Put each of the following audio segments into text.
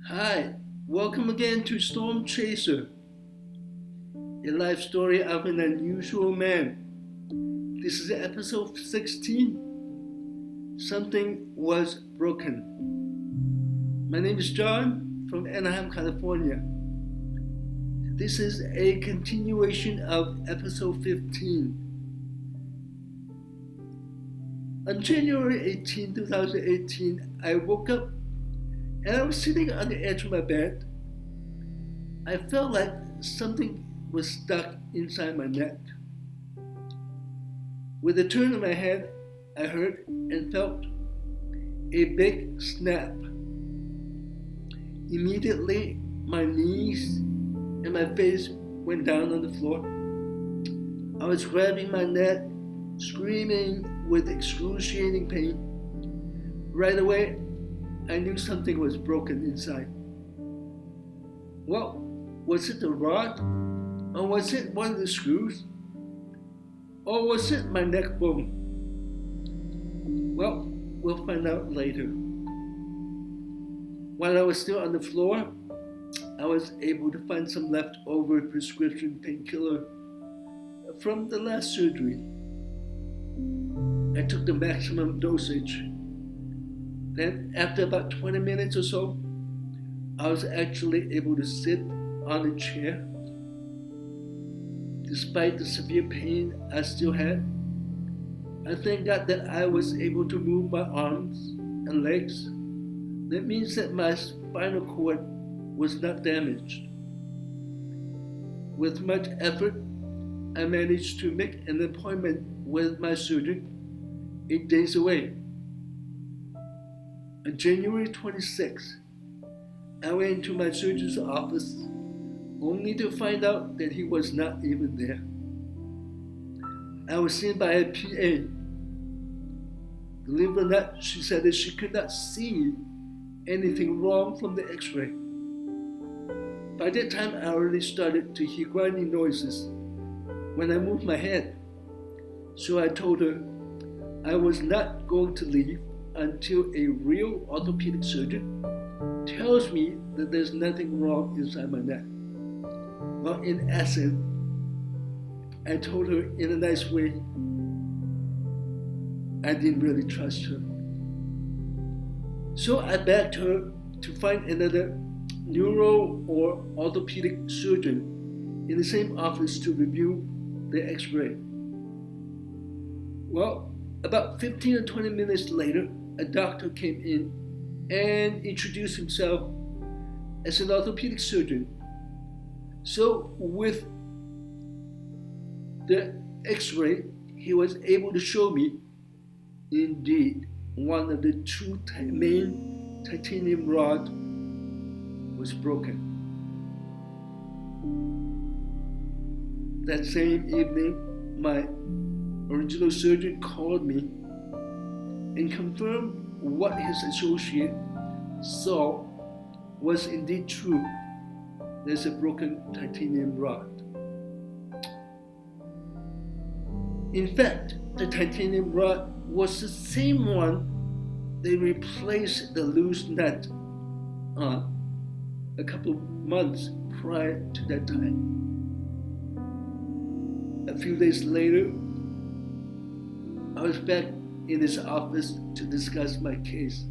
Hi, welcome again to Storm Chaser, a life story of an unusual man. This is episode 16. Something was broken. My name is John from Anaheim, California. This is a continuation of episode 15. On January 18, 2018, I woke up and I was sitting on the edge of my bed. I felt like something was stuck inside my neck. With a turn of my head, I heard and felt a big snap. Immediately, my knees and my face went down on the floor. I was grabbing my neck, screaming with excruciating pain. Right away, I knew something was broken inside. Well, was it the rod? Or was it one of the screws? Or was it my neck bone? Well, we'll find out later. While I was still on the floor, I was able to find some leftover prescription painkiller from the last surgery. I took the maximum dosage. Then, after about 20 minutes or so, I was actually able to sit on a chair. Despite the severe pain I still had, I thank God that I was able to move my arms and legs. That means that my spinal cord was not damaged. With much effort, I managed to make an appointment with my surgeon 8 days away. On January 26th, I went into my surgeon's office only to find out that he was not even there. I was seen by a PA. Believe it or not, she said that she could not see anything wrong from the x-ray. By that time, I already started to hear grinding noises when I moved my head. So I told her I was not going to leave until a real orthopedic surgeon tells me that there's nothing wrong inside my neck. Well, in essence, I told her in a nice way I didn't really trust her. So I begged her to find another neuro or orthopedic surgeon in the same office to review the x-ray. Well, about 15 or 20 minutes later, a doctor came in and introduced himself as an orthopedic surgeon. So with the x-ray, he was able to show me, indeed, one of the two main titanium rods was broken. That same evening, my original surgeon called me and confirmed what his associate saw was indeed true. There's a broken titanium rod. In fact, the titanium rod was the same one they replaced the loose nut on a couple of months prior to that time. A few days later, I was back in his office to discuss my case.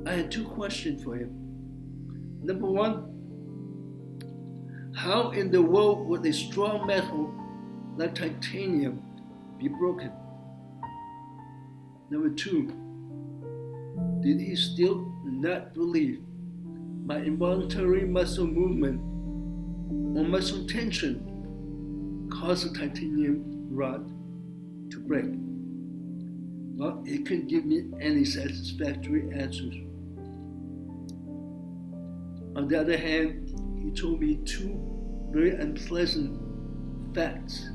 I had two questions for him. Number one, how in the world would a strong metal like titanium be broken? Number two, did he still not believe my involuntary muscle movement or muscle tension caused the titanium rod to break? Well, he couldn't give me any satisfactory answers. On the other hand, he told me two very unpleasant facts.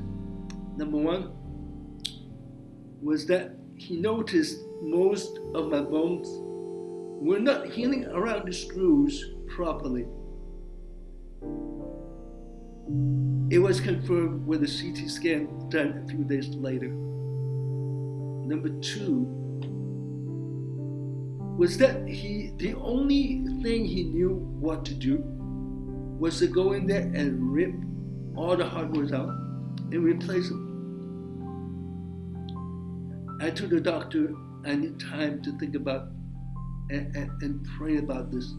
Number one was that he noticed most of my bones were not healing around the screws properly. It was confirmed with a CT scan done a few days later. Number two, was that the only thing he knew what to do was to go in there and rip all the hardware out and replace them. I told the doctor I need time to think about and pray about this.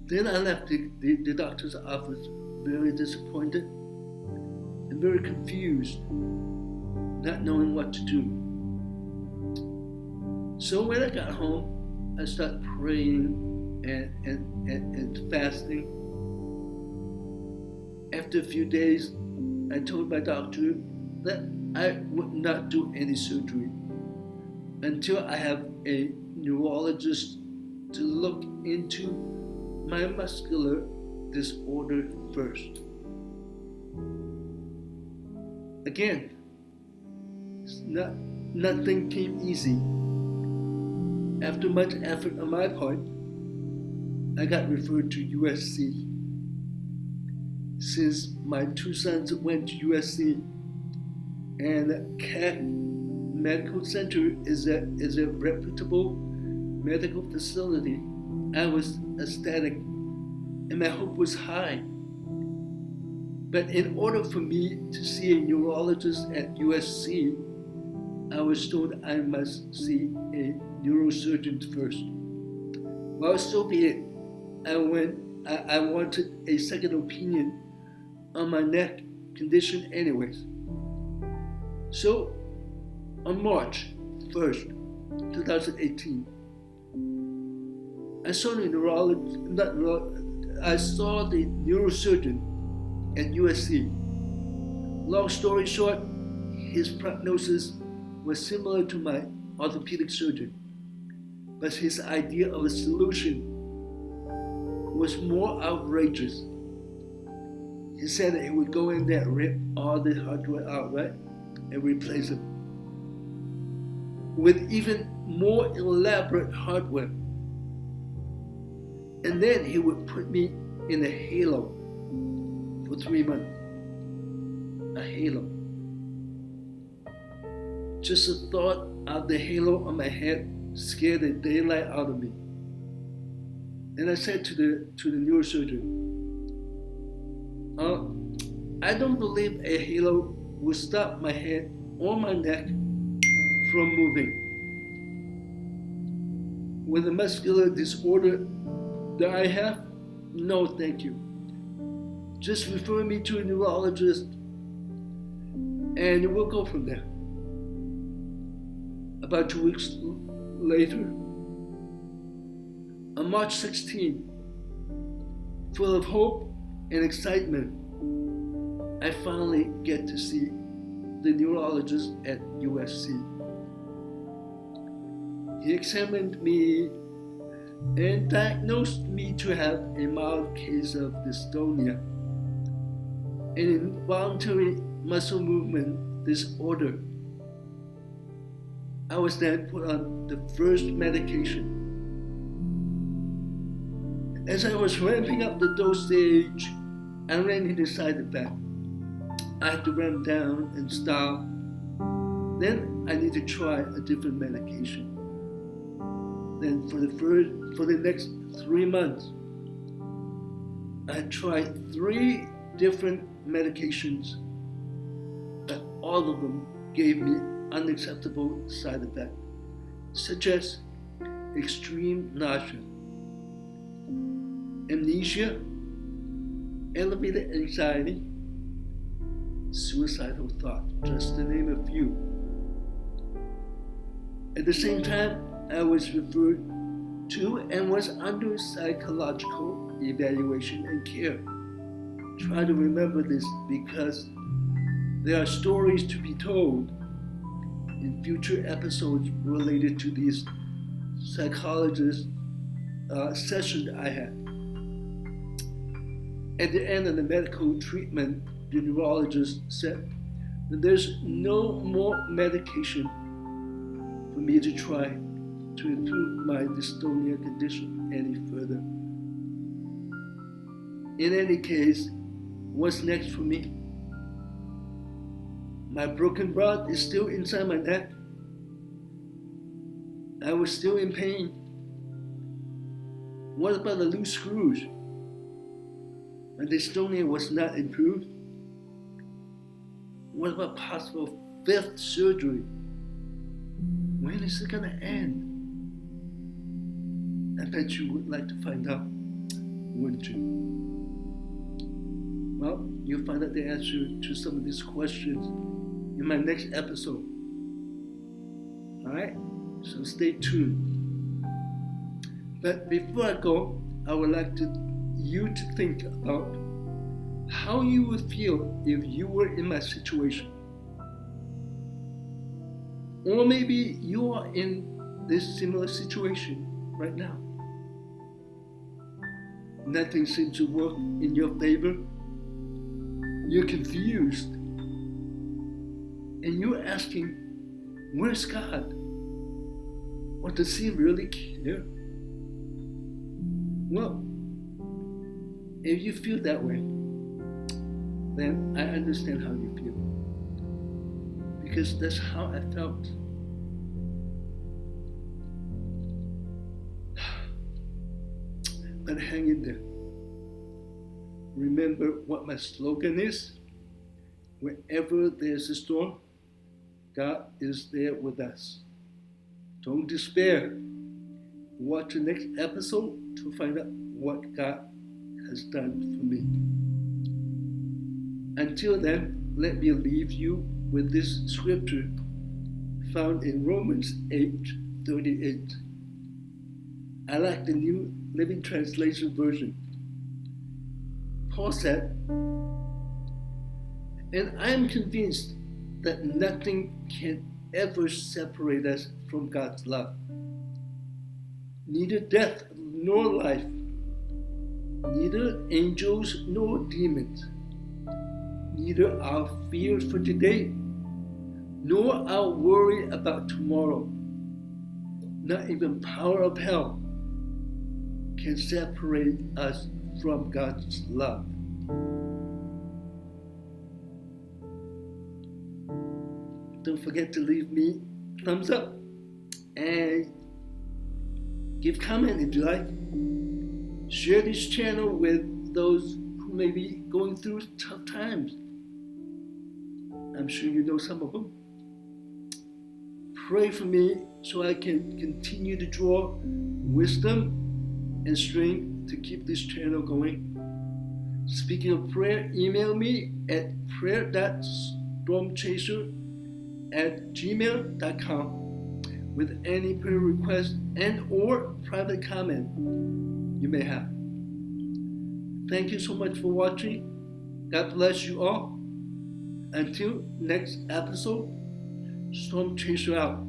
Then I left the doctor's office very disappointed and very confused, not knowing what to do. So when I got home, I started praying and fasting. After a few days, I told my doctor that I would not do any surgery until I have a neurologist to look into my muscular disorder first. Again, nothing came easy. After much effort on my part, I got referred to USC. Since my two sons went to USC, and Keck Medical Center is a reputable medical facility, I was ecstatic and my hope was high. But in order for me to see a neurologist at USC, I was told I must see a neurosurgeon first. Well, so be it. I wanted a second opinion on my neck condition anyways. So, on March 1st, 2018, I saw the neurosurgeon at USC. Long story short, his prognosis was similar to my orthopedic surgeon, but his idea of a solution was more outrageous. He said that he would go in there and rip all the hardware out, right, and replace it with even more elaborate hardware. And then he would put me in a halo for 3 months. A halo. Just the thought of the halo on my head scared the daylight out of me. And I said to the neurosurgeon, I don't believe a halo will stop my head or my neck from moving. With the muscular disorder that I have, no thank you. Just refer me to a neurologist and we'll go from there. About 2 weeks later, on March 16, full of hope and excitement, I finally get to see the neurologist at USC. He examined me and diagnosed me to have a mild case of dystonia, an involuntary muscle movement disorder. I was then put on the first medication. As I was ramping up the dosage, I ran into side effect. I had to ramp down and stop. Then I need to try a different medication. Then for the next 3 months, I tried 3 different medications, but all of them gave me unacceptable side effects, such as extreme nausea, amnesia, elevated anxiety, suicidal thoughts, just to name a few. At the same time, I was referred to and was under psychological evaluation and care. Try to remember this because there are stories to be told in future episodes related to these psychologist sessions I had. At the end of the medical treatment, the neurologist said that there's no more medication for me to try to improve my dystonia condition any further. In any case, what's next for me? My broken rod is still inside my neck. I was still in pain. What about the loose screws? When the Estonia was not improved? What about possible fifth surgery? When is it gonna end? I bet you would like to find out, wouldn't you? Well, you'll find out the answer to some of these questions in my next episode. Alright? So stay tuned. But before I go, I would like you to think about how you would feel if you were in my situation. Or maybe you are in this similar situation right now. Nothing seems to work in your favor. You're confused. And you're asking, where's God? Or does He really care? Well, if you feel that way, then I understand how you feel. Because that's how I felt. But hang in there. Remember what my slogan is? Wherever there's a storm, God is there with us. Don't despair. Watch the next episode to find out what God has done for me. Until then, let me leave you with this scripture found in Romans 8:38. I like the New Living Translation version. Paul said, "And I am convinced that nothing can ever separate us from God's love. Neither death nor life, neither angels nor demons, neither our fears for today, nor our worry about tomorrow, not even power of hell can separate us from God's love." Don't forget to leave me a thumbs up and give comment if you like. Share this channel with those who may be going through tough times. I'm sure you know some of them. Pray for me so I can continue to draw wisdom and strength to keep this channel going. Speaking of prayer, email me at prayer.stormchaser@gmail.com with any prayer request and or private comment you may have. Thank you so much for watching. God bless you all. Until next episode, Storm Chaser out.